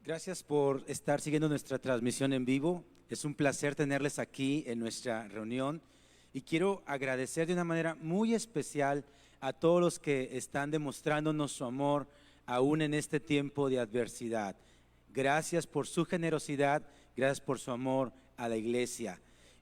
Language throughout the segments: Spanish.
Gracias por estar siguiendo nuestra transmisión en vivo. Es un placer tenerles aquí en nuestra reunión y quiero agradecer de una manera muy especial a todos los que están demostrándonos su amor aún en este tiempo de adversidad. Gracias por su generosidad, gracias por su amor a la iglesia.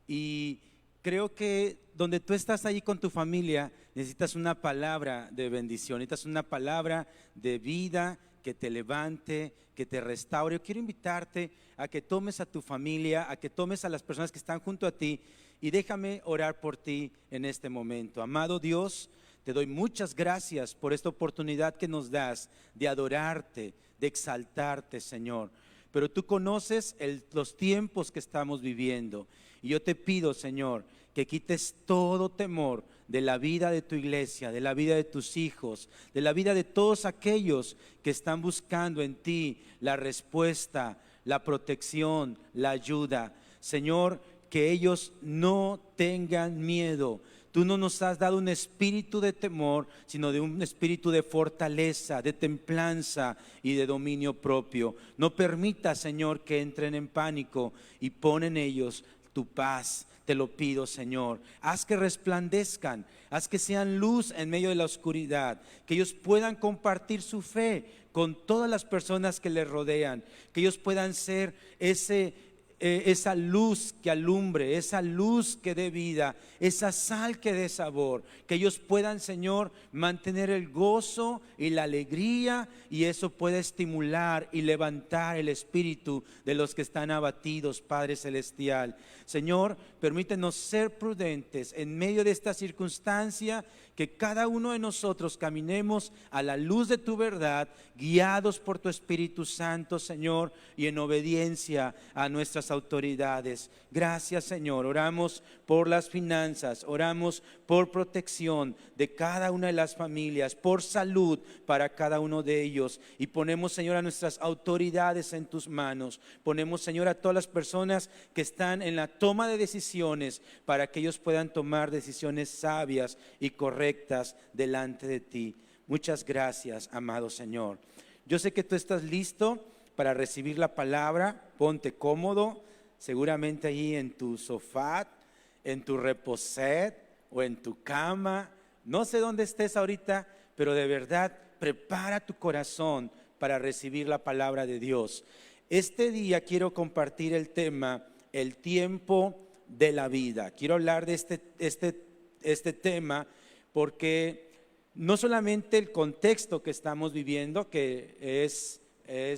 Y creo que donde tú estás ahí con tu familia, necesitas una palabra de bendición, necesitas una palabra de vida que te levante, que te restaure. Yo quiero invitarte a que tomes a tu familia, a que tomes a las personas que están junto a ti y déjame orar por ti en este momento. Amado Dios, te doy muchas gracias por esta oportunidad que nos das de adorarte, de exaltarte, Señor. Pero tú conoces los tiempos que estamos viviendo y yo te pido, Señor, que quites todo temor de la vida de tu iglesia, de la vida de tus hijos, de la vida de todos aquellos que están buscando en ti la respuesta, la protección, la ayuda. Señor, que ellos no tengan miedo. Tú no nos has dado un espíritu de temor, sino de un espíritu de fortaleza, de templanza y de dominio propio. No permita, Señor, que entren en pánico y pon en ellos tu paz. Te lo pido, Señor. Haz que resplandezcan, haz que sean luz en medio de la oscuridad, que ellos puedan compartir su fe con todas las personas que les rodean, que ellos puedan ser esa luz que alumbre, esa luz que dé vida, esa sal que dé sabor, que ellos puedan, Señor, mantener el gozo y la alegría, y eso puede estimular y levantar el espíritu de los que están abatidos, Padre Celestial. Señor, permítenos ser prudentes en medio de esta circunstancia, que cada uno de nosotros caminemos a la luz de tu verdad, guiados por tu Espíritu Santo, Señor, y en obediencia a nuestras autoridades. Gracias, Señor. Oramos por las finanzas, oramos por protección de cada una de las familias, por salud para cada uno de ellos, y ponemos, Señor, a nuestras autoridades en tus manos. Ponemos, Señor, a todas las personas que están en la toma de decisiones, para que ellos puedan tomar decisiones sabias y correctas delante de ti. Muchas gracias, amado Señor. Yo sé que tú estás listo para recibir la palabra. Ponte cómodo, seguramente allí en tu sofá, en tu reposet o en tu cama. No sé dónde estés ahorita, pero de verdad prepara tu corazón para recibir la palabra de Dios. Este día quiero compartir el tema, el tiempo de la vida. Quiero hablar de este tema porque no solamente el contexto que estamos viviendo, que es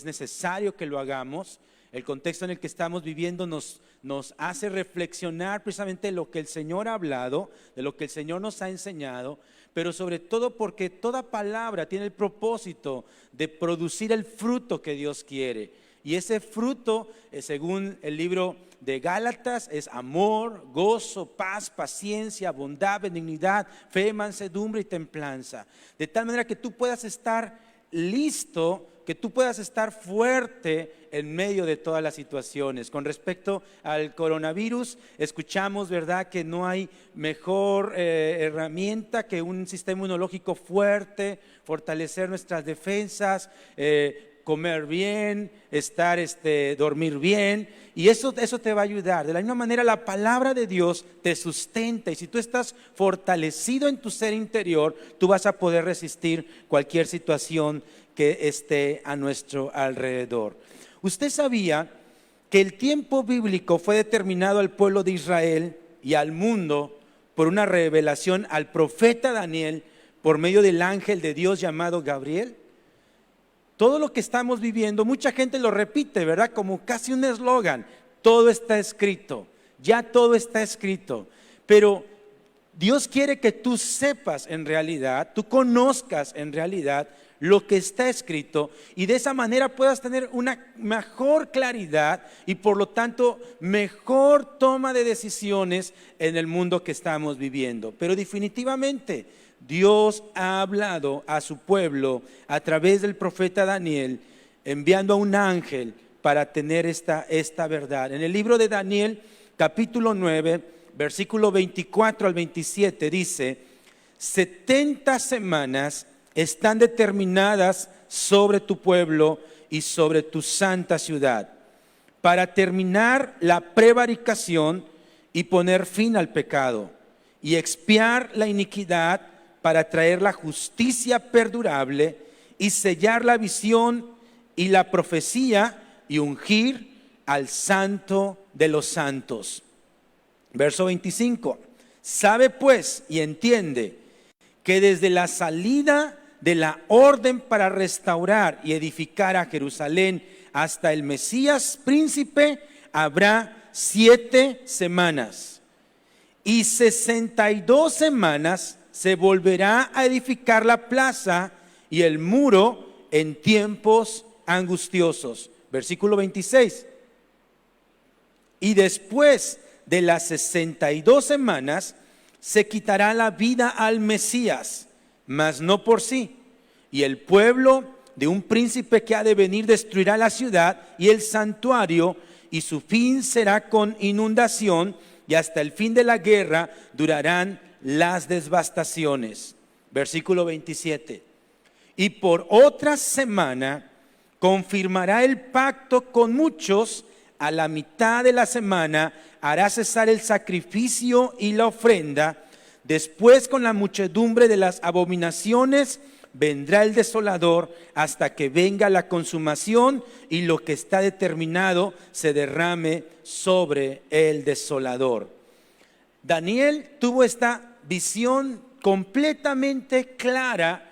necesario que lo hagamos, el contexto en el que estamos viviendo nos hace reflexionar precisamente de lo que el Señor ha hablado, de lo que el Señor nos ha enseñado, pero sobre todo porque toda palabra tiene el propósito de producir el fruto que Dios quiere. Y ese fruto, según el libro de Gálatas, es amor, gozo, paz, paciencia, bondad, benignidad, fe, mansedumbre y templanza. De tal manera que tú puedas estar listo, que tú puedas estar fuerte en medio de todas las situaciones. Con respecto al coronavirus, escuchamos, ¿verdad?, que no hay mejor herramienta que un sistema inmunológico fuerte, fortalecer nuestras defensas, comer bien, dormir bien, y eso te va a ayudar. De la misma manera, la palabra de Dios te sustenta, y si tú estás fortalecido en tu ser interior, tú vas a poder resistir cualquier situación que esté a nuestro alrededor. ¿Usted sabía que el tiempo bíblico fue determinado al pueblo de Israel y al mundo por una revelación al profeta Daniel por medio del ángel de Dios llamado Gabriel? Todo lo que estamos viviendo, mucha gente lo repite, ¿verdad? Como casi un eslogan. Todo está escrito, ya todo está escrito. Pero Dios quiere que tú sepas en realidad, tú conozcas en realidad lo que está escrito, y de esa manera puedas tener una mejor claridad y por lo tanto mejor toma de decisiones en el mundo que estamos viviendo. Pero definitivamente Dios ha hablado a su pueblo a través del profeta Daniel, enviando a un ángel para tener esta verdad. En el libro de Daniel, capítulo 9, versículo 24 al 27, dice: 70 semanas están determinadas sobre tu pueblo y sobre tu santa ciudad, para terminar la prevaricación y poner fin al pecado, y expiar la iniquidad para traer la justicia perdurable y sellar la visión y la profecía y ungir al santo de los santos. Verso 25. Sabe pues y entiende que desde la salida de la orden para restaurar y edificar a Jerusalén hasta el Mesías príncipe habrá 7 semanas, y 62 semanas se volverá a edificar la plaza y el muro en tiempos angustiosos. Versículo 26. Y después de las 62 semanas se quitará la vida al Mesías, mas no por sí. Y el pueblo de un príncipe que ha de venir destruirá la ciudad y el santuario, y su fin será con inundación, y hasta el fin de la guerra durarán las devastaciones. Versículo 27. Y por otra semana confirmará el pacto con muchos. A la mitad de la semana hará cesar el sacrificio y la ofrenda. Después, con la muchedumbre de las abominaciones, vendrá el desolador hasta que venga la consumación y lo que está determinado se derrame sobre el desolador. Daniel tuvo esta visión completamente clara,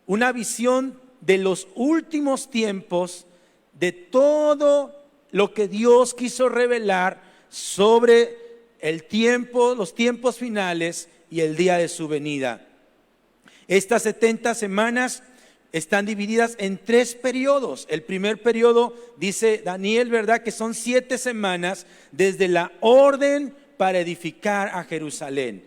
una visión de los últimos tiempos, de todo lo que Dios quiso revelar sobre el tiempo, los tiempos finales y el día de su venida. Estas 70 semanas están divididas en 3 periodos. El primer periodo, dice Daniel, ¿verdad?, que son 7 semanas desde la orden para edificar a Jerusalén.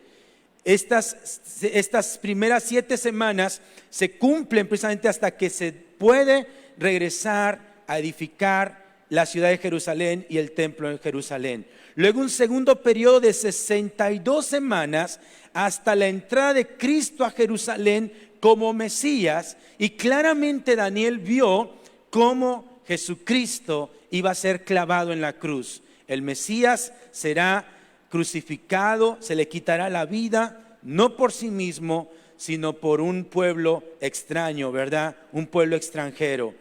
Estas primeras 7 semanas se cumplen precisamente hasta que se puede regresar a edificar la ciudad de Jerusalén y el templo de Jerusalén. Luego un segundo periodo de 62 semanas hasta la entrada de Cristo a Jerusalén como Mesías, y claramente Daniel vio cómo Jesucristo iba a ser clavado en la cruz. El Mesías será crucificado, se le quitará la vida, no por sí mismo, sino por un pueblo extraño, ¿verdad? Un pueblo extranjero.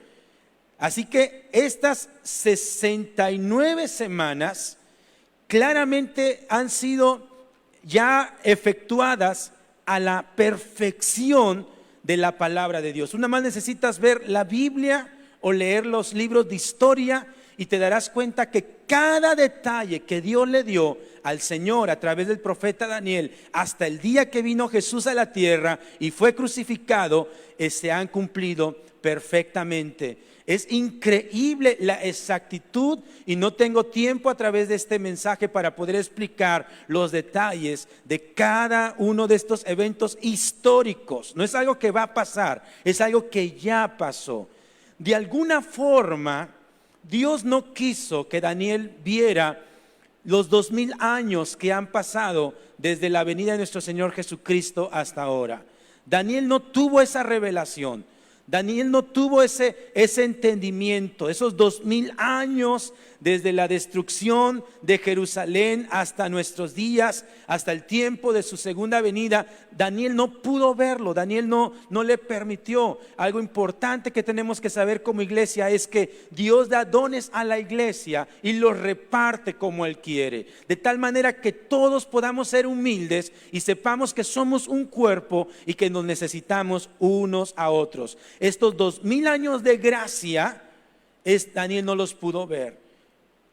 Así que estas 69 semanas claramente han sido ya efectuadas a la perfección de la palabra de Dios. Una más necesitas ver la Biblia o leer los libros de historia y te darás cuenta que cada detalle que Dios le dio al Señor a través del profeta Daniel hasta el día que vino Jesús a la tierra y fue crucificado, se han cumplido perfectamente. Es increíble la exactitud, y no tengo tiempo a través de este mensaje para poder explicar los detalles de cada uno de estos eventos históricos. No es algo que va a pasar, es algo que ya pasó. De alguna forma, Dios no quiso que Daniel viera los 2000 años que han pasado desde la venida de nuestro Señor Jesucristo hasta ahora. Daniel no tuvo esa revelación. Daniel no tuvo ese entendimiento, esos 2000 años desde la destrucción de Jerusalén hasta nuestros días, hasta el tiempo de su segunda venida. Daniel no pudo verlo, Daniel no le permitió. Algo importante que tenemos que saber como iglesia es que Dios da dones a la iglesia y los reparte como Él quiere, de tal manera que todos podamos ser humildes y sepamos que somos un cuerpo y que nos necesitamos unos a otros. Estos 2000 años de gracia, Daniel no los pudo ver.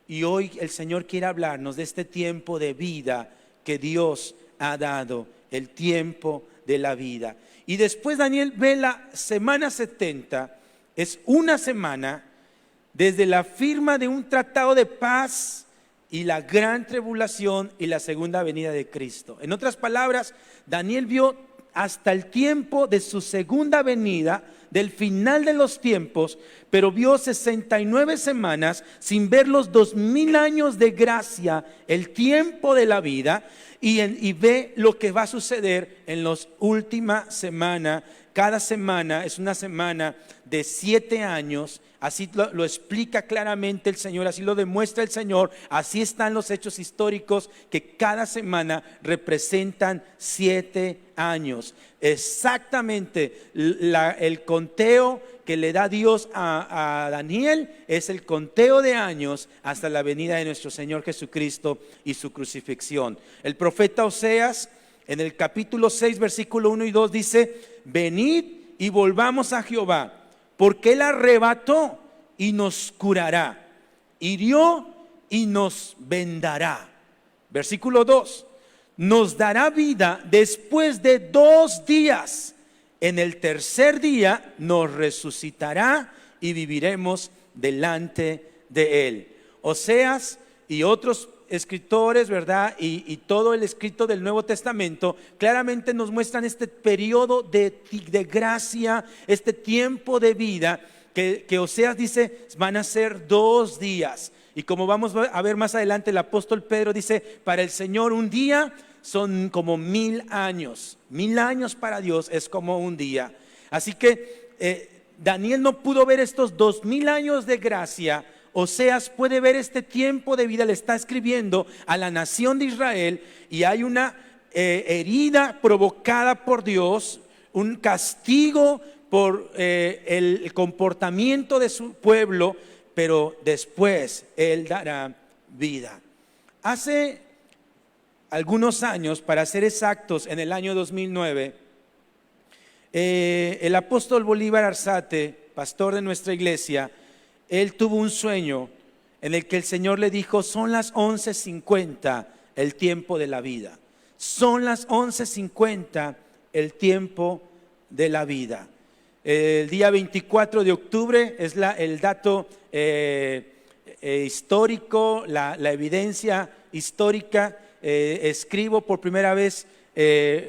Y hoy el Señor quiere hablarnos de este tiempo de vida que Dios ha dado, el tiempo de la vida. Y después Daniel ve la semana 70, es una semana desde la firma de un tratado de paz y la gran tribulación y la segunda venida de Cristo. En otras palabras, Daniel vio hasta el tiempo de su segunda venida, del final de los tiempos, pero vio 69 semanas sin ver los 2000 años de gracia, el tiempo de la vida, y ve lo que va a suceder en la última semana Cada semana es una semana de 7 años. Así lo explica claramente el Señor, así lo demuestra el Señor, así están los hechos históricos, que cada semana representan 7 años. Exactamente el conteo que le da Dios a Daniel es el conteo de años hasta la venida de nuestro Señor Jesucristo y su crucifixión. El profeta Oseas en el capítulo 6 versículo 1 y 2 dice: venid y volvamos a Jehová, porque Él arrebató y nos curará, hirió y nos vendará. Versículo 2, nos dará vida después de 2 días. En el tercer día nos resucitará y viviremos delante de Él. Oseas y otros escritores, ¿verdad? Y todo el escrito del Nuevo Testamento claramente nos muestran este periodo de gracia, este tiempo de vida que Oseas dice van a ser 2 días. Y como vamos a ver más adelante, el apóstol Pedro dice: para el Señor un día son como 1000 años. 1000 años para Dios es como un día. Así que Daniel no pudo ver estos 2000 años de gracia. Oseas puede ver este tiempo de vida, le está escribiendo a la nación de Israel, y hay una herida provocada por Dios, un castigo por el comportamiento de su pueblo, pero después Él dará vida. Hace algunos años, para ser exactos, en el año 2009, el apóstol Bolívar Arzate, pastor de nuestra iglesia, él tuvo un sueño en el que el Señor le dijo: son las 11:50 el tiempo de la vida. Son las 11:50 el tiempo de la vida. El día 24 de octubre es el dato histórico, la evidencia histórica. Escribo por primera vez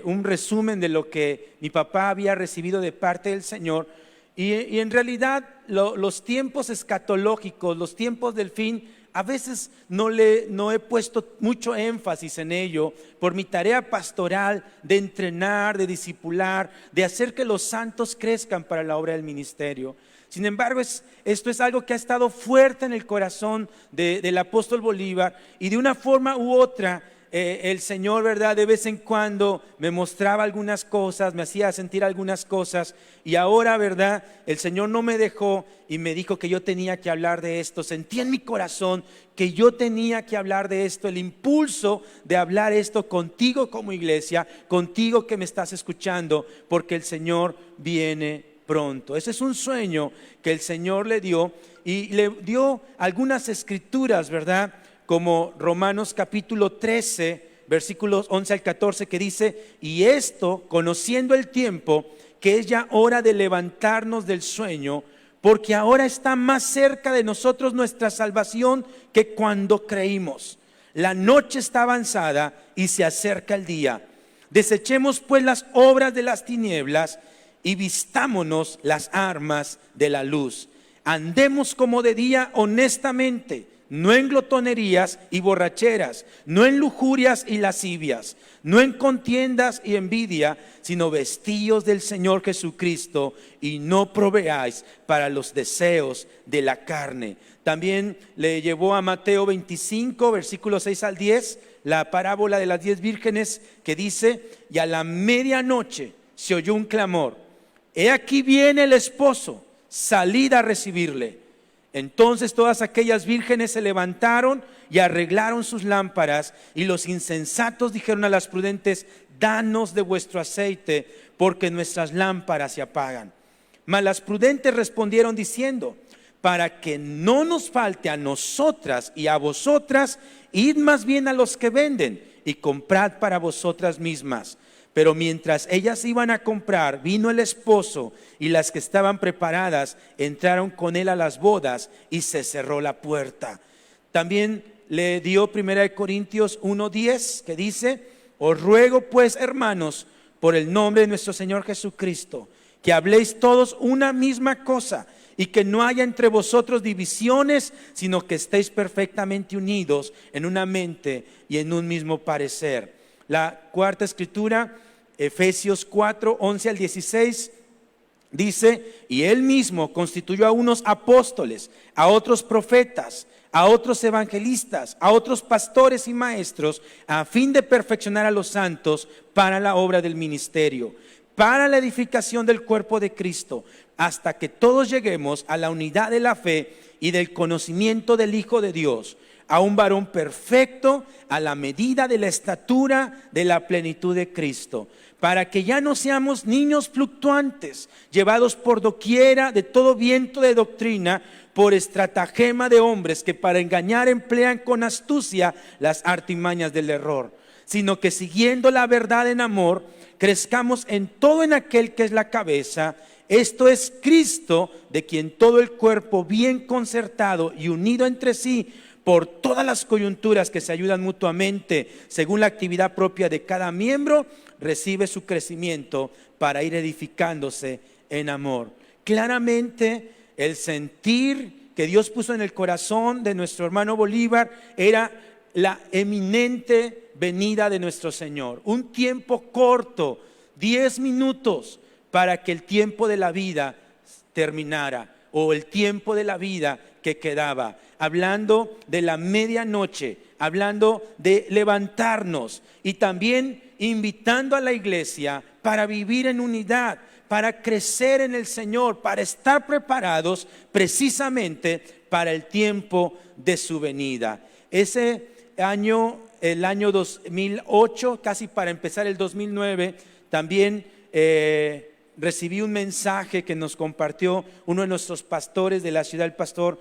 un resumen de lo que mi papá había recibido de parte del Señor. Y en realidad los tiempos escatológicos, los tiempos del fin, a veces no he puesto mucho énfasis en ello por mi tarea pastoral de entrenar, de discipular, de hacer que los santos crezcan para la obra del ministerio. Sin embargo, esto es algo que ha estado fuerte en el corazón del apóstol Bolívar, y de una forma u otra el Señor, ¿verdad?, de vez en cuando me mostraba algunas cosas, me hacía sentir algunas cosas, y ahora, ¿verdad?, el Señor no me dejó y me dijo que yo tenía que hablar de esto. Sentí en mi corazón que yo tenía que hablar de esto, el impulso de hablar esto contigo como iglesia, contigo que me estás escuchando, porque el Señor viene pronto. Ese es un sueño que el Señor le dio, y le dio algunas escrituras, ¿verdad?, como Romanos capítulo 13, versículos 11 al 14, que dice: y esto, conociendo el tiempo, que es ya hora de levantarnos del sueño, porque ahora está más cerca de nosotros nuestra salvación que cuando creímos. La noche está avanzada y se acerca el día. Desechemos pues las obras de las tinieblas y vistámonos las armas de la luz. Andemos como de día honestamente, no en glotonerías y borracheras, no en lujurias y lascivias, no en contiendas y envidia, sino vestíos del Señor Jesucristo, y no proveáis para los deseos de la carne. También le llevó a Mateo 25, versículos 6 al 10, la parábola de las 10 vírgenes, que dice: y a la medianoche se oyó un clamor: he aquí viene el esposo, salid a recibirle. Entonces todas aquellas vírgenes se levantaron y arreglaron sus lámparas, y los insensatos dijeron a las prudentes: danos de vuestro aceite, porque nuestras lámparas se apagan. Mas las prudentes respondieron diciendo: para que no nos falte a nosotras y a vosotras, id más bien a los que venden y comprad para vosotras mismas. Pero mientras ellas iban a comprar, vino el esposo, y las que estaban preparadas entraron con él a las bodas, y se cerró la puerta. También le dio 1 Corintios 1:10, que dice: os ruego pues, hermanos, por el nombre de nuestro Señor Jesucristo, que habléis todos una misma cosa, y que no haya entre vosotros divisiones, sino que estéis perfectamente unidos en una mente y en un mismo parecer. La cuarta escritura, Efesios 4, 11 al 16, Dice, y él mismo constituyó a unos apóstoles, a otros profetas, a otros evangelistas, a otros pastores y maestros, a fin de perfeccionar a los santos para la obra del ministerio, para la edificación del cuerpo de Cristo, hasta que todos lleguemos a la unidad de la fe y del conocimiento del Hijo de Dios, a un varón perfecto, a la medida de la estatura de la plenitud de Cristo, para que ya no seamos niños fluctuantes, llevados por doquiera de todo viento de doctrina, por estratagema de hombres que para engañar emplean con astucia las artimañas del error, sino que siguiendo la verdad en amor, crezcamos en todo en aquel que es la cabeza, esto es Cristo, de quien todo el cuerpo bien concertado y unido entre sí, por todas las coyunturas que se ayudan mutuamente, según la actividad propia de cada miembro, recibe su crecimiento para ir edificándose en amor. Claramente, el sentir que Dios puso en el corazón de nuestro hermano Bolívar era la eminente venida de nuestro Señor. Un tiempo corto, 10 minutos, para que el tiempo de la vida terminara, o el tiempo de la vida que quedaba, hablando de la medianoche, hablando de levantarnos y también invitando a la iglesia para vivir en unidad, para crecer en el Señor, para estar preparados precisamente para el tiempo de su venida. Ese año, el año 2008, casi para empezar el 2009, también recibí un mensaje que nos compartió uno de nuestros pastores de la ciudad, el pastor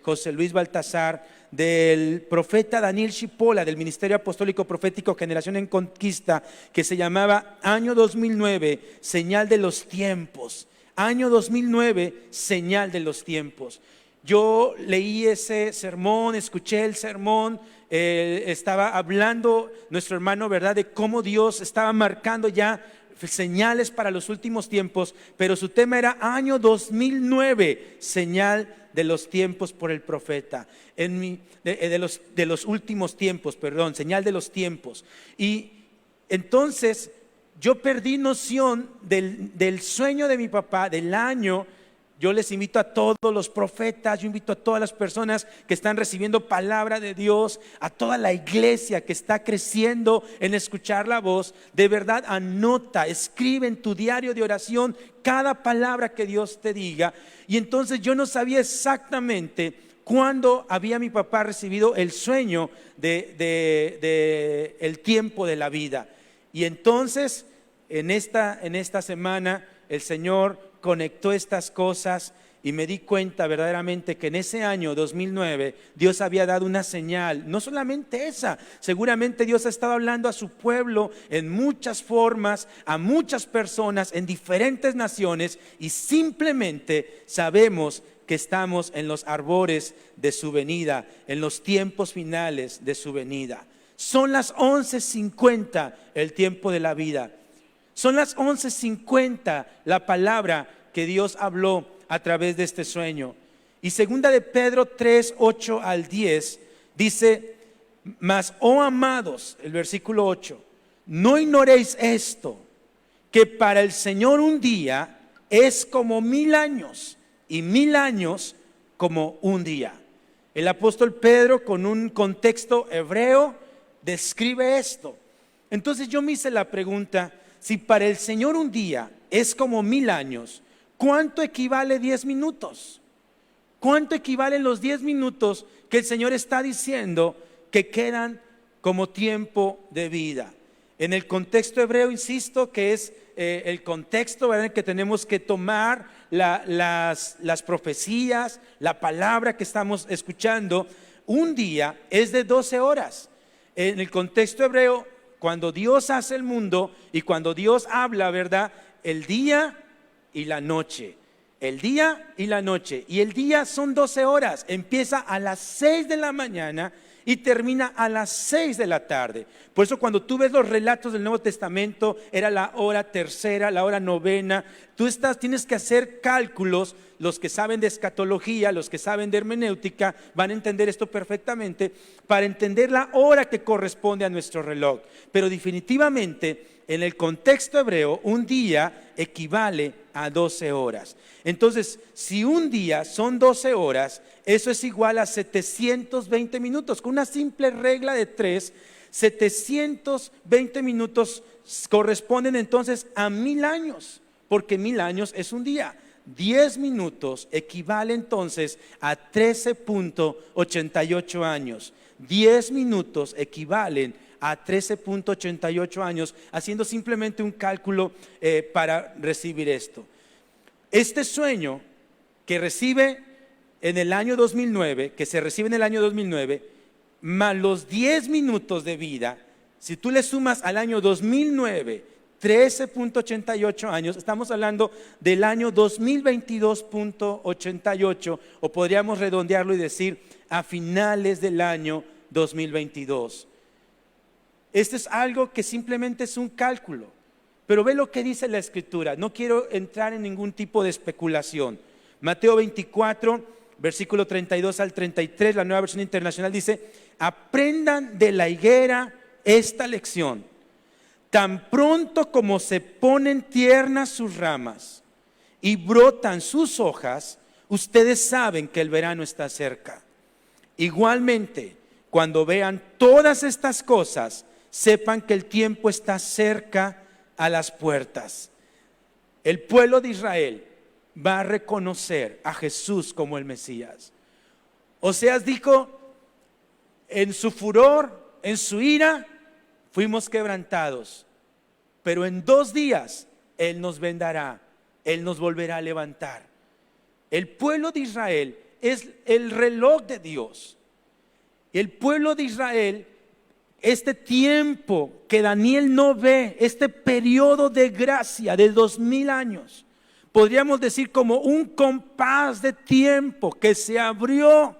José Luis Baltasar, del profeta Daniel Chipola, del Ministerio Apostólico Profético Generación en Conquista, que se llamaba Año 2009, Señal de los Tiempos. Año 2009, Señal de los Tiempos. Yo leí ese sermón, escuché el sermón, estaba hablando nuestro hermano, ¿verdad?, de cómo Dios estaba marcando ya señales para los últimos tiempos, pero su tema era año 2009, señal de los tiempos por el profeta, de los últimos tiempos, perdón, señal de los tiempos. Y entonces yo perdí noción del sueño de mi papá, del año. Yo les invito a todos los profetas, yo invito a todas las personas que están recibiendo palabra de Dios, a toda la iglesia que está creciendo en escuchar la voz. De verdad, anota, escribe en tu diario de oración cada palabra que Dios te diga. Y entonces yo no sabía exactamente cuándo había mi papá recibido el sueño de el tiempo de la vida. Y entonces en esta semana el Señor conectó estas cosas y me di cuenta verdaderamente que en ese año 2009 Dios había dado una señal. No solamente esa, seguramente Dios ha estado hablando a su pueblo en muchas formas, a muchas personas en diferentes naciones, y simplemente sabemos que estamos en los arbores de su venida, en los tiempos finales de su venida. Son las 11:50 el tiempo de la vida. Son las 11:50 la palabra que Dios habló a través de este sueño. Y segunda de Pedro 3, 8 al 10 dice: mas, oh amados, el versículo 8, no ignoréis esto, que para el Señor un día es como 1000 años, y 1000 años como un día. El apóstol Pedro, con un contexto hebreo, describe esto. Entonces yo me hice la pregunta: si para el Señor un día es como 1000 años, ¿cuánto equivale 10 minutos? ¿Cuánto equivalen los 10 minutos que el Señor está diciendo que quedan como tiempo de vida? En el contexto hebreo, insisto, que es el contexto, ¿verdad?, que tenemos que tomar las profecías, la palabra que estamos escuchando. Un día es de 12 horas. En el contexto hebreo, cuando Dios hace el mundo y cuando Dios habla, ¿verdad?, el día y la noche. El día y la noche. Y el día son 12 horas. Empieza a las 6 de la mañana y termina a las 6 de la tarde. Por eso cuando tú ves los relatos del Nuevo Testamento, era la hora tercera, la hora novena. Tienes que hacer cálculos. Los que saben de escatología, los que saben de hermenéutica, van a entender esto perfectamente, para entender la hora que corresponde a nuestro reloj. Pero definitivamente, en el contexto hebreo, un día equivale a 12 horas. Entonces, si un día son 12 horas, eso es igual a 720 minutos. Con una simple regla de 3, 720 minutos corresponden entonces a 1000 años, porque 1000 años es un día. 10 minutos equivale entonces a 13.88 años. 10 minutos equivalen a 13.88 años, haciendo simplemente un cálculo para recibir esto. Este sueño que recibe en el año 2009, que se recibe en el año 2009, más los 10 minutos de vida, si tú le sumas al año 2009, 13.88 años, estamos hablando del año 2022.88, o podríamos redondearlo y decir a finales del año 2022. Esto es algo que simplemente es un cálculo, pero ve lo que dice la Escritura. No quiero entrar en ningún tipo de especulación. Mateo 24, versículo 32 al 33, la Nueva Versión Internacional dice: aprendan de la higuera esta lección. Tan pronto como se ponen tiernas sus ramas y brotan sus hojas, ustedes saben que el verano está cerca. Igualmente, cuando vean todas estas cosas, sepan que el tiempo está cerca a las puertas. El pueblo de Israel va a reconocer a Jesús como el Mesías. Oseas dijo: en su furor, en su ira, fuimos quebrantados, pero en 2 días Él nos vendará, Él nos volverá a levantar. El pueblo de Israel es el reloj de Dios. El pueblo de Israel, este tiempo que Daniel no ve, este periodo de gracia de 2000 años, podríamos decir como un compás de tiempo que se abrió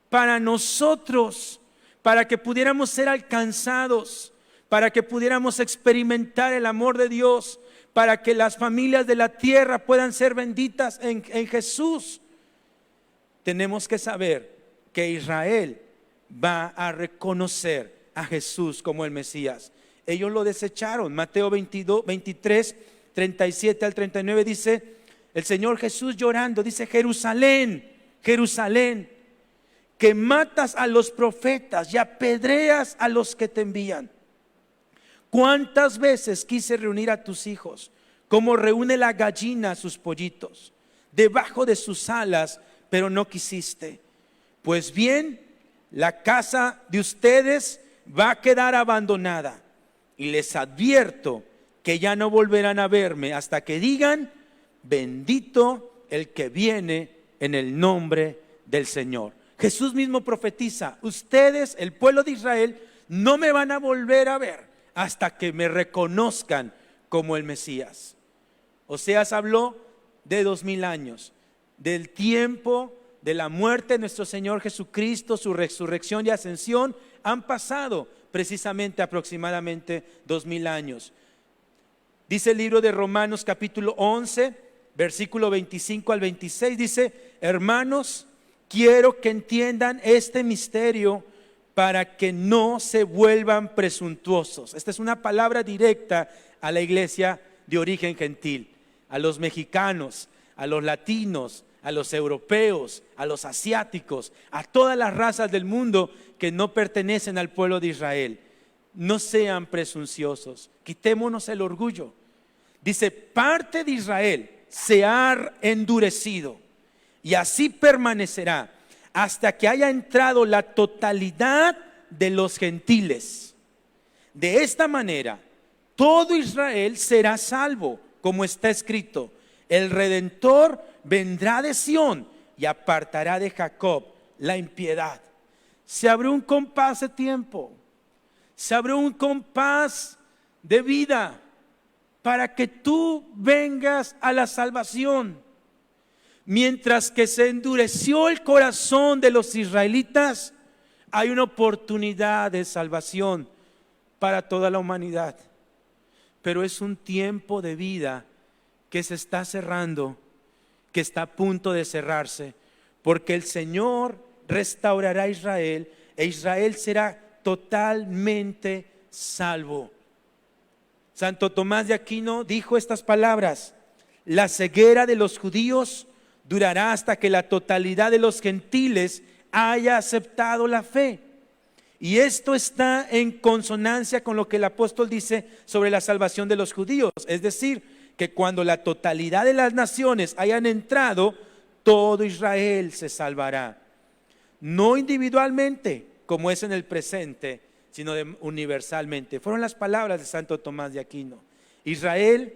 para nosotros, para que pudiéramos ser alcanzados, para que pudiéramos experimentar el amor de Dios, para que las familias de la tierra puedan ser benditas en Jesús. Tenemos que saber que Israel va a reconocer a Jesús como el Mesías. Ellos lo desecharon. Mateo 23, 37 al 39 dice el Señor Jesús llorando, dice: Jerusalén, Jerusalén, que matas a los profetas y apedreas a los que te envían. ¿Cuántas veces quise reunir a tus hijos, como reúne la gallina a sus pollitos, debajo de sus alas, pero no quisiste? Pues bien, la casa de ustedes va a quedar abandonada, y les advierto que ya no volverán a verme hasta que digan: bendito el que viene en el nombre del Señor. Jesús mismo profetiza: ustedes, el pueblo de Israel, no me van a volver a ver hasta que me reconozcan como el Mesías. Oseas habló de 2000 años, del tiempo de la muerte de nuestro Señor Jesucristo, su resurrección y ascensión. Han pasado precisamente aproximadamente 2000 años. Dice el libro de Romanos capítulo 11, versículo 25 al 26, dice: hermanos, quiero que entiendan este misterio para que no se vuelvan presuntuosos. Esta es una palabra directa a la iglesia de origen gentil, a los mexicanos, a los latinos, a los europeos, a los asiáticos, a todas las razas del mundo que no pertenecen al pueblo de Israel. No sean presunciosos, quitémonos el orgullo. Dice: parte de Israel se ha endurecido, y así permanecerá hasta que haya entrado la totalidad de los gentiles. De esta manera, todo Israel será salvo, como está escrito: el Redentor vendrá de Sión y apartará de Jacob la impiedad. Se abrió un compás de tiempo, se abrió un compás de vida para que tú vengas a la salvación. Mientras que se endureció el corazón de los israelitas, hay una oportunidad de salvación para toda la humanidad. Pero es un tiempo de vida que se está cerrando, que está a punto de cerrarse, porque el Señor restaurará a Israel e Israel será totalmente salvo. Santo Tomás de Aquino dijo estas palabras: La ceguera de los judíos durará hasta que la totalidad de los gentiles haya aceptado la fe. Y esto está en consonancia con lo que el apóstol dice sobre la salvación de los judíos. Es decir, que cuando la totalidad de las naciones hayan entrado, todo Israel se salvará. No individualmente, como es en el presente, sino universalmente. Fueron las palabras de Santo Tomás de Aquino. Israel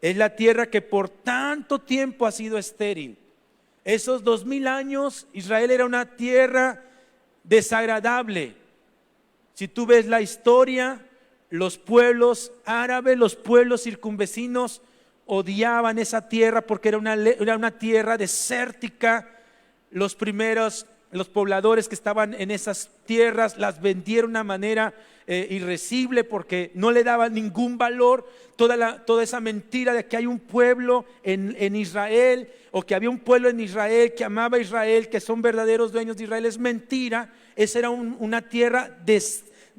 es la tierra que por tanto tiempo ha sido estéril. Esos 2000 años, Israel era una tierra desagradable. Si tú ves la historia, los pueblos árabes, los pueblos circunvecinos odiaban esa tierra porque era una tierra desértica. Los pobladores que estaban en esas tierras las vendieron de una manera irrecible porque no le daban ningún valor. Toda esa mentira de que hay un pueblo en Israel, o que había un pueblo en Israel que amaba a Israel, que son verdaderos dueños de Israel, es mentira. Esa era una tierra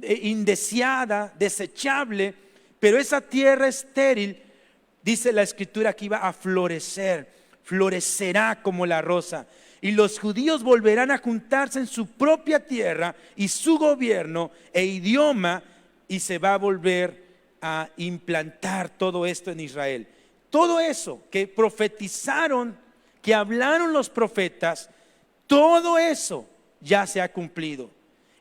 indeseada, desechable, pero esa tierra estéril, dice la escritura, que iba a florecer, florecerá como la rosa. Y los judíos volverán a juntarse en su propia tierra y su gobierno e idioma, y se va a volver a implantar todo esto en Israel. Todo eso que profetizaron, que hablaron los profetas, todo eso ya se ha cumplido.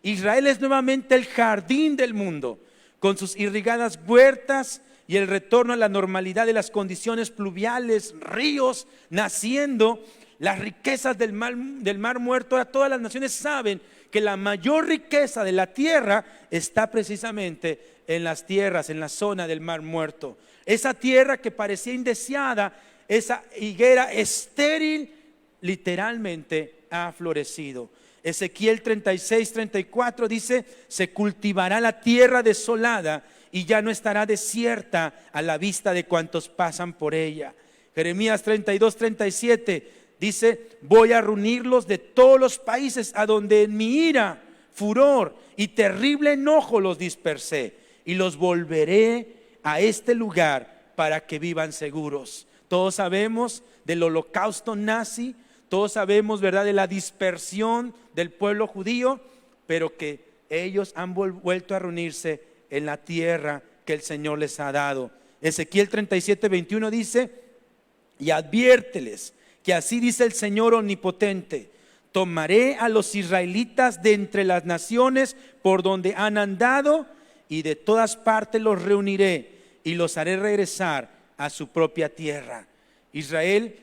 Israel es nuevamente el jardín del mundo, con sus irrigadas huertas y el retorno a la normalidad de las condiciones pluviales, ríos naciendo, las riquezas del mar Muerto. Ahora todas las naciones saben que la mayor riqueza de la tierra está precisamente en las tierras, en la zona del Mar Muerto. Esa tierra que parecía indeseada, esa higuera estéril, literalmente ha florecido. Ezequiel 36:34 dice: se cultivará la tierra desolada y ya no estará desierta a la vista de cuantos pasan por ella. Jeremías 32:37 dice: voy a reunirlos de todos los países a donde en mi ira, furor y terrible enojo los dispersé, y los volveré a este lugar para que vivan seguros. Todos sabemos del holocausto nazi, todos sabemos, ¿verdad?, de la dispersión del pueblo judío, pero que ellos han vuelto a reunirse en la tierra que el Señor les ha dado. Ezequiel 37:21 dice: y adviérteles que así dice el Señor omnipotente: tomaré a los israelitas de entre las naciones por donde han andado, y de todas partes los reuniré y los haré regresar a su propia tierra. Israel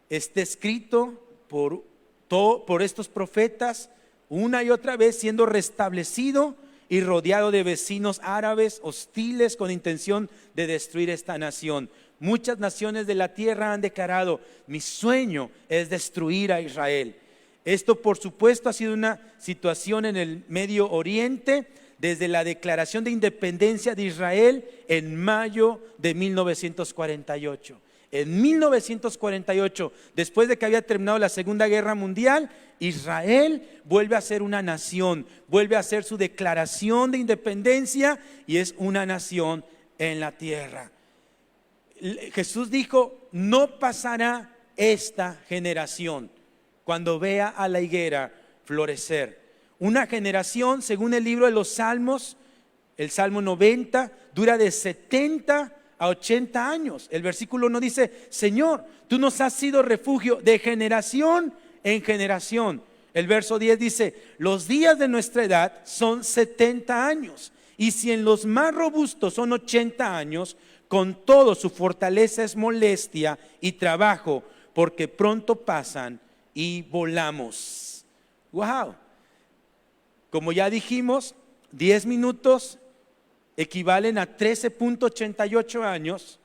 está escrito por estos profetas una y otra vez, siendo restablecido y rodeado de vecinos árabes hostiles con intención de destruir esta nación. Muchas naciones de la tierra han declarado: mi sueño es destruir a Israel. Esto, por supuesto, ha sido una situación en el Medio Oriente desde la declaración de independencia de Israel en mayo de 1948. En 1948, después de que había terminado la Segunda Guerra Mundial, Israel vuelve a ser una nación, vuelve a hacer su declaración de independencia y es una nación en la tierra. Jesús dijo: no pasará esta generación cuando vea a la higuera florecer. Una generación, según el libro de los Salmos, el Salmo 90, dura de 70 a 80 años. El versículo 1 dice: Señor, tú nos has sido refugio de generación en generación. El verso 10 dice: los días de nuestra edad son 70 años, y si en los más robustos son 80 años, con todo su fortaleza es molestia y trabajo, porque pronto pasan y volamos. Wow. Como ya dijimos, 10 minutos equivalen a 13.88 años.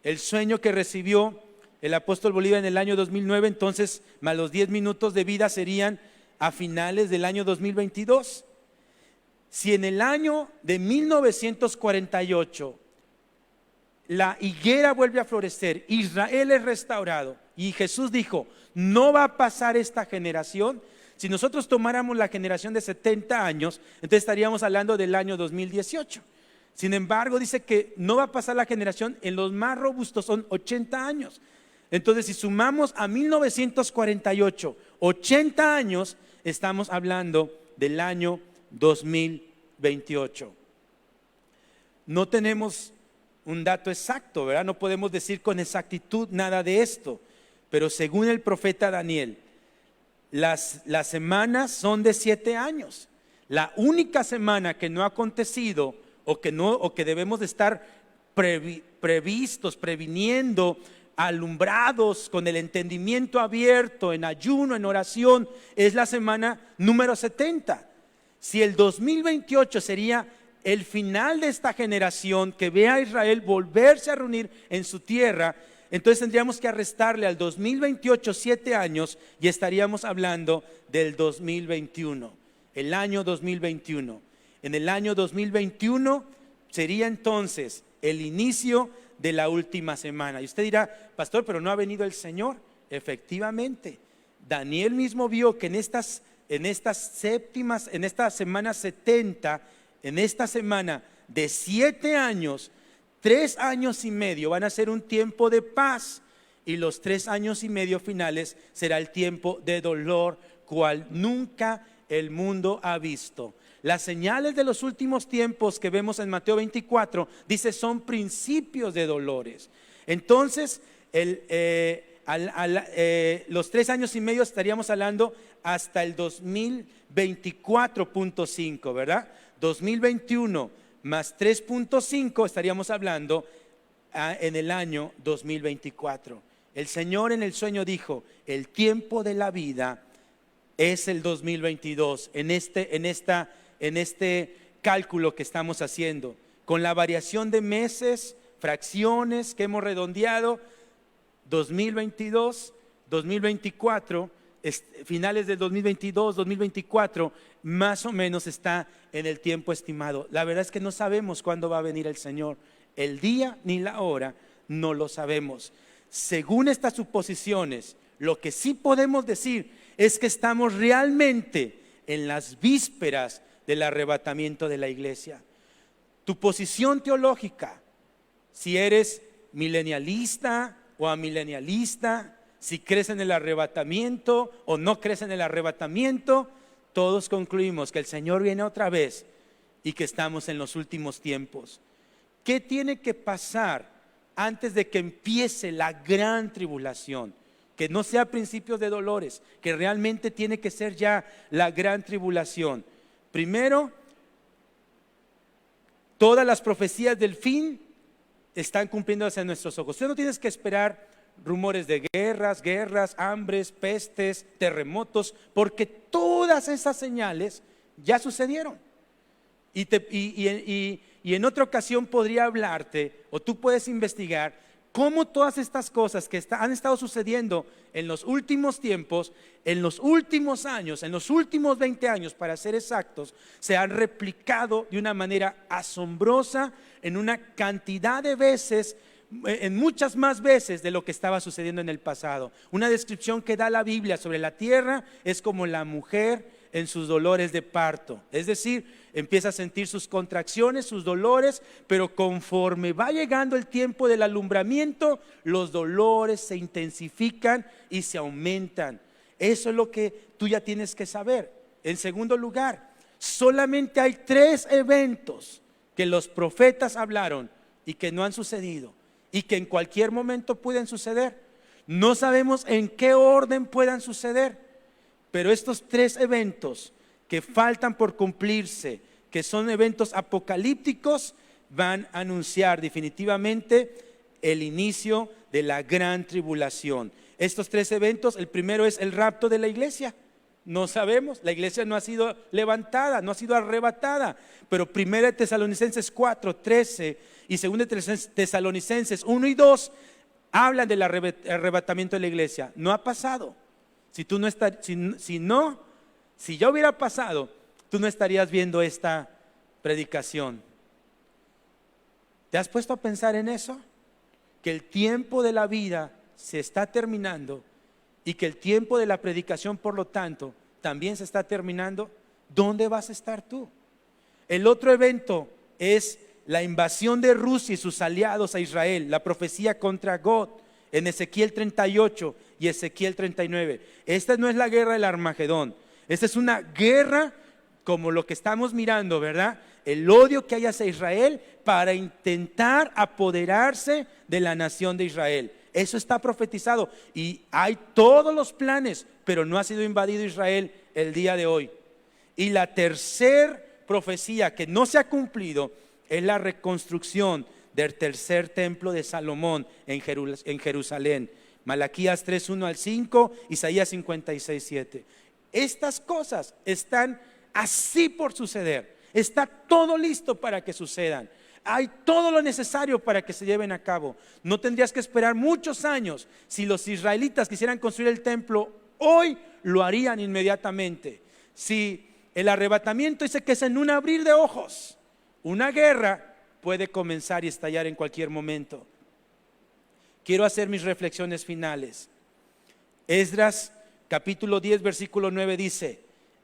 El sueño que recibió el apóstol Bolívar en el año 2009, entonces más los 10 minutos de vida serían a finales del año 2022. Si en el año de 1948 la higuera vuelve a florecer, Israel es restaurado, y Jesús dijo: no va a pasar esta generación. Si nosotros tomáramos la generación de 70 años, entonces estaríamos hablando del año 2018. Sin embargo, dice que no va a pasar la generación, en los más robustos son 80 años. Entonces, si sumamos a 1948, 80 años, estamos hablando del año 2028. No tenemos un dato exacto, ¿verdad? No podemos decir con exactitud nada de esto, pero según el profeta Daniel, las semanas son de 7 años. La única semana que no ha acontecido o que debemos de estar previstos, previniendo, alumbrados, con el entendimiento abierto, en ayuno, en oración, es la semana número 70. Si el 2028 sería el final de esta generación que ve a Israel volverse a reunir en su tierra, entonces tendríamos que restarle al 2028 7 años y estaríamos hablando del 2021, el año 2021. En el año 2021 sería entonces el inicio de la última semana. Y usted dirá, pastor, pero no ha venido el Señor. Efectivamente, Daniel mismo vio que en esta semana 70, en esta semana de 7 años, 3 años y medio van a ser un tiempo de paz, y los 3 años y medio finales será el tiempo de dolor, cual nunca el mundo ha visto. Las señales de los últimos tiempos que vemos en Mateo 24, dice, son principios de dolores. Entonces, los 3 años y medio estaríamos hablando hasta el 2024.5, ¿verdad? 2021 más 3.5 estaríamos hablando en el año 2024. El Señor en el sueño dijo, el tiempo de la vida es el 2022, en este cálculo que estamos haciendo, con la variación de meses, fracciones que hemos redondeado, 2022, 2024, finales del 2022, 2024, más o menos está en el tiempo estimado. La verdad es que no sabemos cuándo va a venir el Señor, el día ni la hora, no lo sabemos. Según estas suposiciones, lo que sí podemos decir es que estamos realmente en las vísperas del arrebatamiento de la iglesia. Tu posición teológica, si eres milenialista o amilenialista, si crees en el arrebatamiento o no crees en el arrebatamiento, todos concluimos que el Señor viene otra vez y que estamos en los últimos tiempos. ¿Qué tiene que pasar antes de que empiece la gran tribulación? Que no sea principios de dolores, que realmente tiene que ser ya la gran tribulación. Primero, todas las profecías del fin están cumpliéndose en nuestros ojos. Tú no tienes que esperar rumores de guerras, hambres, pestes, terremotos, porque todas esas señales ya sucedieron. Y en otra ocasión podría hablarte, o tú puedes investigar, cómo todas estas cosas que han estado sucediendo en los últimos tiempos, en los últimos años, en los últimos 20 años para ser exactos, se han replicado de una manera asombrosa en una cantidad de veces, en muchas más veces de lo que estaba sucediendo en el pasado. Una descripción que da la Biblia sobre la tierra es como la mujer en sus dolores de parto, es decir, empieza a sentir sus contracciones, sus dolores, pero conforme va llegando el tiempo del alumbramiento, los dolores se intensifican y se aumentan. Eso es lo que tú ya tienes que saber. En segundo lugar, solamente hay 3 eventos que los profetas hablaron y que no han sucedido y que en cualquier momento pueden suceder. No sabemos en qué orden puedan suceder, pero estos 3 eventos que faltan por cumplirse, que son eventos apocalípticos, van a anunciar definitivamente el inicio de la gran tribulación. Estos 3 eventos, el primero es el rapto de la iglesia. No sabemos, la iglesia no ha sido levantada, no ha sido arrebatada, pero 1 Tesalonicenses 4:13 y 2 Tesalonicenses 1 y 2 hablan del arrebatamiento de la iglesia. No ha pasado. Si ya hubiera pasado, tú no estarías viendo esta predicación. ¿Te has puesto a pensar en eso? Que el tiempo de la vida se está terminando y que el tiempo de la predicación, por lo tanto, también se está terminando. ¿Dónde vas a estar tú? El otro evento es la invasión de Rusia y sus aliados a Israel, la profecía contra Gog en Ezequiel 38 y Ezequiel 39. Esta no es la guerra del Armagedón, esta es una guerra como lo que estamos mirando, ¿verdad? El odio que hay hacia Israel para intentar apoderarse de la nación de Israel. Eso está profetizado y hay todos los planes, pero no ha sido invadido Israel el día de hoy. Y la tercera profecía que no se ha cumplido es la reconstrucción del tercer templo de Salomón en Jerusalén. Malaquías 3, 1 al 5, Isaías 56, 7. Estas cosas están así por suceder. Está todo listo para que sucedan. Hay todo lo necesario para que se lleven a cabo. No tendrías que esperar muchos años. Si los israelitas quisieran construir el templo hoy, lo harían inmediatamente. Si el arrebatamiento dice que es en un abrir de ojos, una guerra puede comenzar y estallar en cualquier momento. Quiero hacer mis reflexiones finales. Esdras capítulo 10 versículo 9 dice: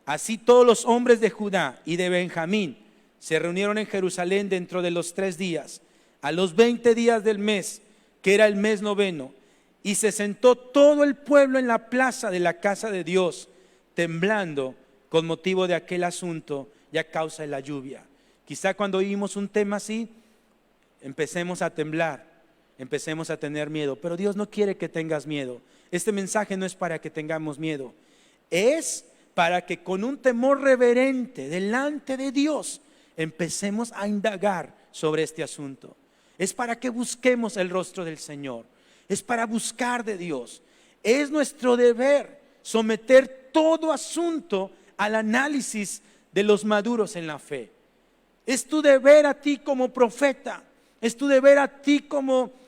así todos los hombres de Judá y de Benjamín se reunieron en Jerusalén dentro de los 3 días, a los 20 días del mes, que era el mes noveno, y se sentó todo el pueblo en la plaza de la casa de Dios, temblando con motivo de aquel asunto y a causa de la lluvia. Quizá cuando oímos un tema así, empecemos a temblar, empecemos a tener miedo, pero Dios no quiere que tengas miedo. Este mensaje no es para que tengamos miedo, es para que con un temor reverente delante de Dios empecemos a indagar sobre este asunto. Es para que busquemos el rostro del Señor, es para buscar de Dios. Es nuestro deber someter todo asunto al análisis de los maduros en la fe. Es tu deber a ti como profeta, es tu deber a ti como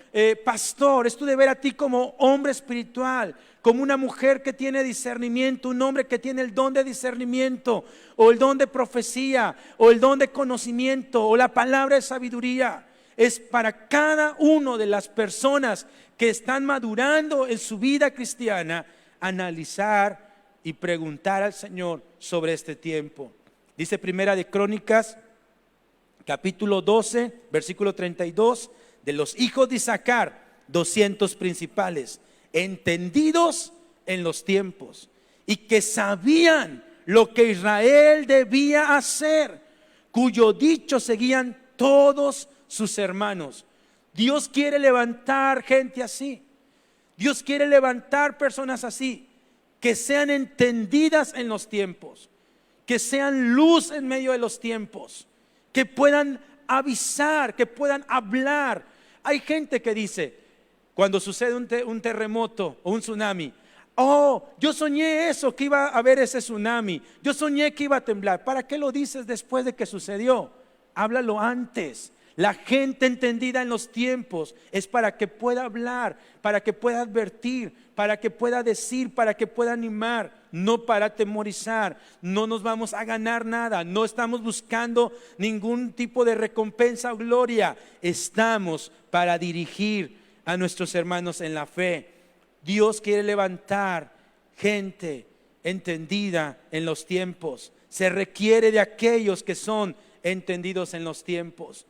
pastor, es tu deber a ti como hombre espiritual, como una mujer que tiene discernimiento, un hombre que tiene el don de discernimiento, o el don de profecía, o el don de conocimiento, o la palabra de sabiduría. Es para cada una de las personas que están madurando en su vida cristiana analizar y preguntar al Señor sobre este tiempo. Dice Primera de Crónicas capítulo 12 versículo 32: de los hijos de Isaacar 200 principales, entendidos en los tiempos, y que sabían lo que Israel debía hacer, cuyo dicho seguían todos sus hermanos. Dios quiere levantar gente así. Dios quiere levantar personas así, que sean entendidas en los tiempos, que sean luz en medio de los tiempos, que puedan avisar, que puedan hablar. Hay gente que dice, cuando sucede un terremoto o un tsunami: oh, yo soñé eso, que iba a haber ese tsunami, yo soñé que iba a temblar. ¿Para qué lo dices después de que sucedió? Háblalo antes. La gente entendida en los tiempos es para que pueda hablar, para que pueda advertir, para que pueda decir, para que pueda animar, no para atemorizar. No nos vamos a ganar nada, no estamos buscando ningún tipo de recompensa o gloria. Estamos para dirigir a nuestros hermanos en la fe. Dios quiere levantar gente entendida en los tiempos. Se requiere de aquellos que son entendidos en los tiempos.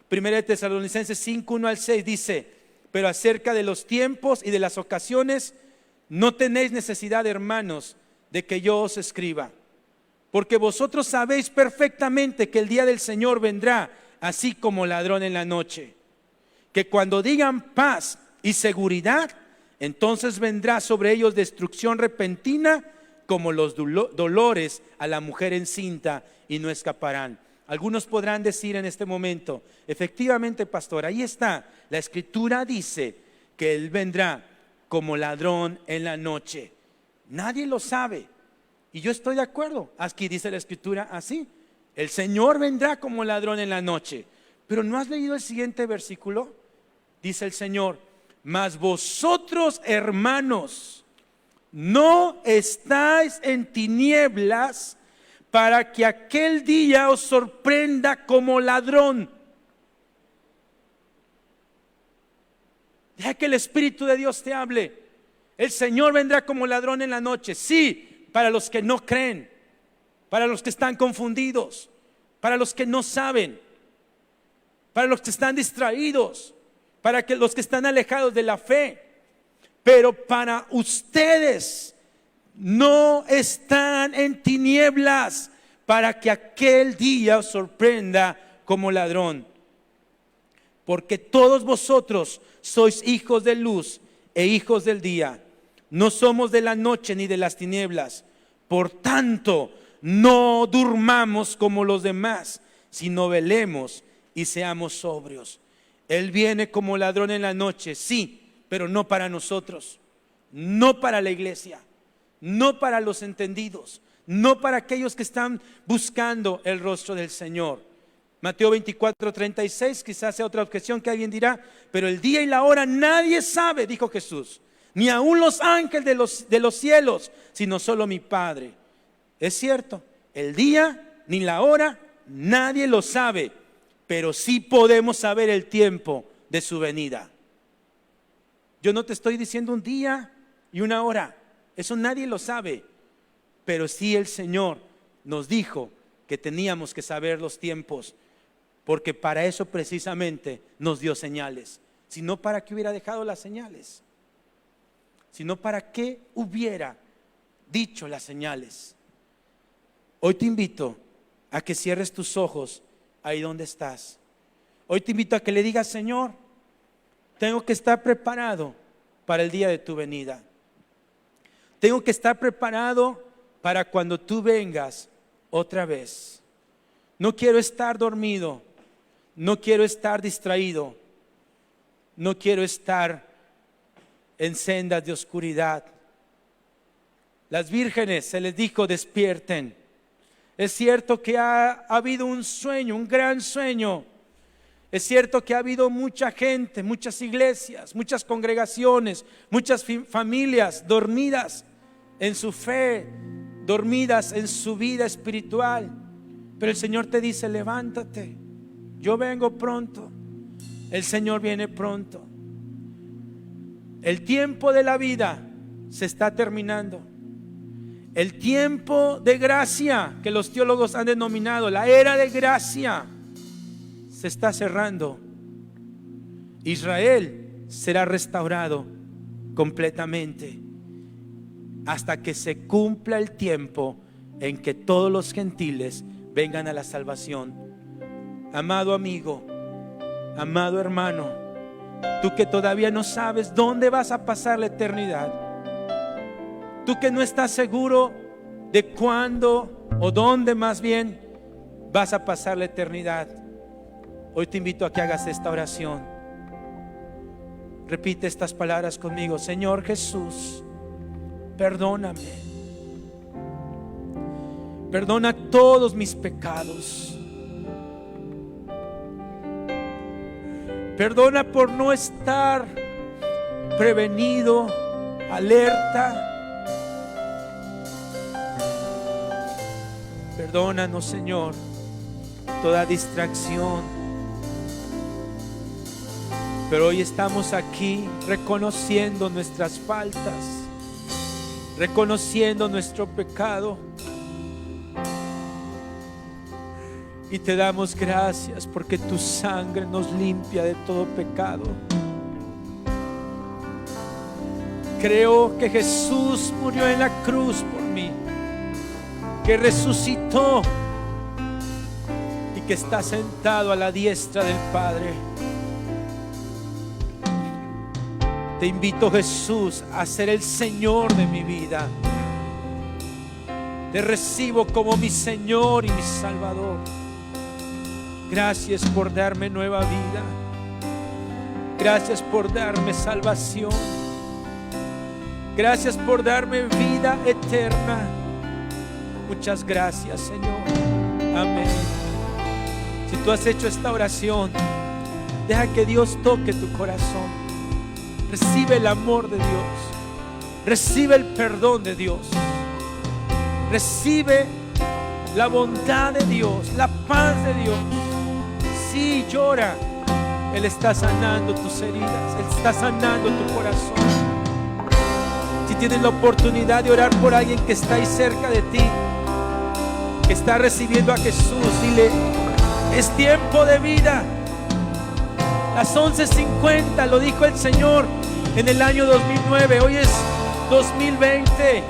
Primera de Tesalonicenses 5, 1 al 6 dice: pero acerca de los tiempos y de las ocasiones no tenéis necesidad, hermanos, de que yo os escriba, porque vosotros sabéis perfectamente que el día del Señor vendrá así como ladrón en la noche, que cuando digan paz y seguridad, entonces vendrá sobre ellos destrucción repentina, como los dolores a la mujer encinta, y no escaparán. Algunos podrán decir en este momento: efectivamente, pastor, ahí está, la escritura dice que Él vendrá como ladrón en la noche. Nadie lo sabe, y yo estoy de acuerdo. Aquí dice la escritura así: el Señor vendrá como ladrón en la noche. Pero ¿no has leído el siguiente versículo? Dice el Señor: mas vosotros, hermanos, no estáis en tinieblas, para que aquel día os sorprenda como ladrón. Deja que el Espíritu de Dios te hable. El Señor vendrá como ladrón en la noche. Sí, para los que no creen, para los que están confundidos, para los que no saben. para los que están distraídos, para que los que están alejados de la fe. Pero para ustedes no están en tinieblas, para que aquel día os sorprenda como ladrón. Porque todos vosotros sois hijos de luz e hijos del día. No somos de la noche ni de las tinieblas. Por tanto, no durmamos como los demás, sino velemos y seamos sobrios. Él viene como ladrón en la noche, sí, pero no para nosotros, no para la iglesia, no para los entendidos, no para aquellos que están buscando el rostro del Señor. Mateo 24:36, quizás sea otra objeción que alguien dirá, pero el día y la hora nadie sabe, dijo Jesús, ni aun los ángeles de los cielos, sino solo mi Padre. Es cierto, el día ni la hora nadie lo sabe, pero sí podemos saber el tiempo de su venida. Yo no te estoy diciendo un día y una hora, eso nadie lo sabe, pero sí el Señor nos dijo que teníamos que saber los tiempos, porque para eso precisamente nos dio señales. Si no, ¿para qué hubiera dejado las señales? Si no, ¿para qué hubiera dicho las señales? Hoy te invito a que cierres tus ojos ahí donde estás. Hoy te invito a que le digas: Señor, tengo que estar preparado para el día de tu venida. Tengo que estar preparado para cuando tú vengas otra vez. No quiero estar dormido, no quiero estar distraído, no quiero estar en sendas de oscuridad. Las vírgenes se les dijo: despierten. Es cierto que ha habido un sueño, un gran sueño. Es cierto que ha habido mucha gente, muchas iglesias, muchas congregaciones, muchas familias dormidas en su fe, dormidas en su vida espiritual. Pero el Señor te dice: levántate, yo vengo pronto. El Señor viene pronto. El tiempo de la vida se está terminando. El tiempo de gracia, que los teólogos han denominado la era de gracia, se está cerrando. Israel será restaurado completamente hasta que se cumpla el tiempo en que todos los gentiles vengan a la salvación. Amado amigo, amado hermano, tú que todavía no sabes dónde vas a pasar la eternidad, tú que no estás seguro de cuándo o dónde más bien vas a pasar la eternidad, hoy te invito a que hagas esta oración. Repite estas palabras conmigo: Señor Jesús, perdóname. Perdona todos mis pecados. Perdona por no estar prevenido, alerta. Perdónanos, Señor, toda distracción. Pero hoy estamos aquí reconociendo nuestras faltas, reconociendo nuestro pecado. Y te damos gracias porque tu sangre nos limpia de todo pecado. Creo que Jesús murió en la cruz por mí, que resucitó y que está sentado a la diestra del Padre. Te invito, Jesús, a ser el Señor de mi vida. Te recibo como mi Señor y mi Salvador. Gracias por darme nueva vida. Gracias por darme salvación. Gracias por darme vida eterna. Muchas gracias, Señor. Amén. Si tú has hecho esta oración, deja que Dios toque tu corazón. Recibe el amor de Dios. Recibe el perdón de Dios. Recibe la bondad de Dios, la paz de Dios. Sí, llora. Él está sanando tus heridas. Él está sanando tu corazón. Si tienes la oportunidad de orar por alguien que está ahí cerca de ti, que está recibiendo a Jesús, dile: es tiempo de vida, Las 11:50 lo dijo el Señor en el año 2009. Hoy es 2020.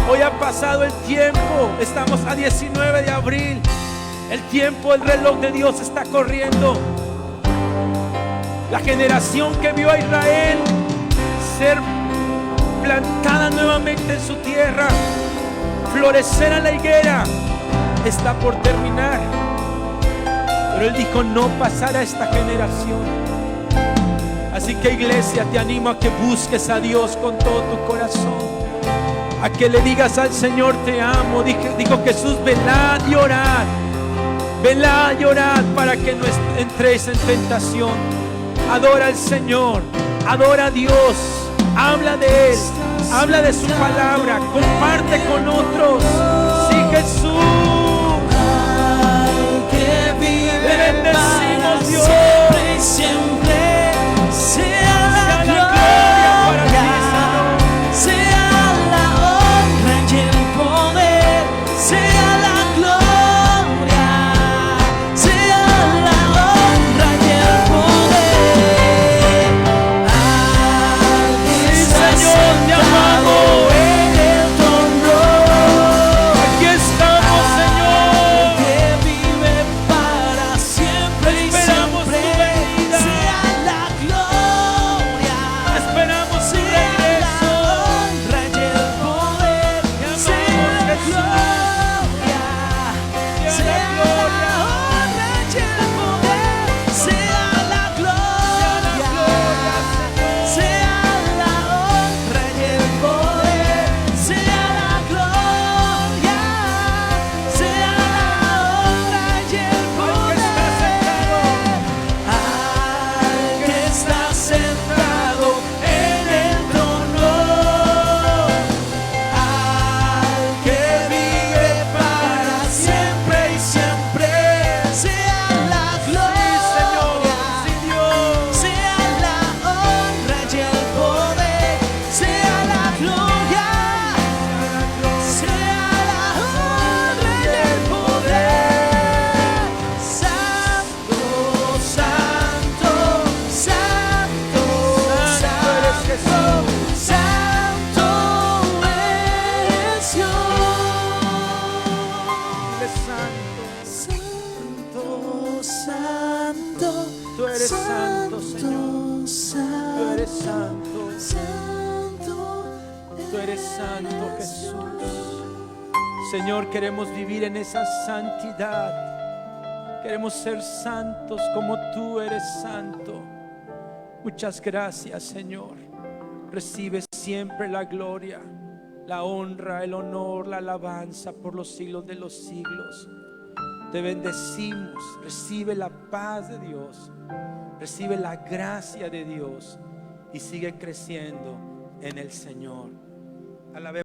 Hoy ha pasado el tiempo. Estamos a 19 de abril. El tiempo, el reloj de Dios está corriendo. La generación que vio a Israel ser plantada nuevamente en su tierra, florecer a la higuera, está por terminar. Pero Él dijo: no pasará esta generación. Así que, iglesia, te animo a que busques a Dios con todo tu corazón, a que le digas al Señor: te amo. Dijo Jesús: velad y orad, velad y orad para que no entréis en tentación. Adora al Señor, adora a Dios, habla de Él, habla de su palabra, comparte con otros. Sí, Jesús, te bendecimos, Dios. Siempre y siempre sea la gloria para ti, Señor. Sea la honra y el poder, sea la gloria, sea la honra y el poder. Al que está sentado en el trono, Aquí estamos, Señor. que vive para siempre y Esperamos tu siempre, venida. sea la gloria, Esperamos tu sea la regreso. honra y el poder, sea la gloria, sea la honra y el poder, sea la gloria, sea la honra y el poder, sea la gloria, sea la honra y el poder. Al que está sentado en el trono, al que vive para siempre y siempre, sea la gloria, sea la honra y el poder, sea la gloria, sea la honra y el poder. Santo, santo, santo, eres Jesús. santo eres Dios. Eres santo. Santo, santo, Tú eres santo, Señor. santo, Tú eres santo. santo, Tú eres santo, Jesús. Señor, queremos vivir en esa santidad. Queremos ser santos como tú eres santo. Muchas gracias, Señor. Recibe siempre la gloria, la honra, el honor, la alabanza por los siglos de los siglos. Te bendecimos. Recibe la paz de Dios, recibe la gracia de Dios y sigue creciendo en el Señor. Alabemos.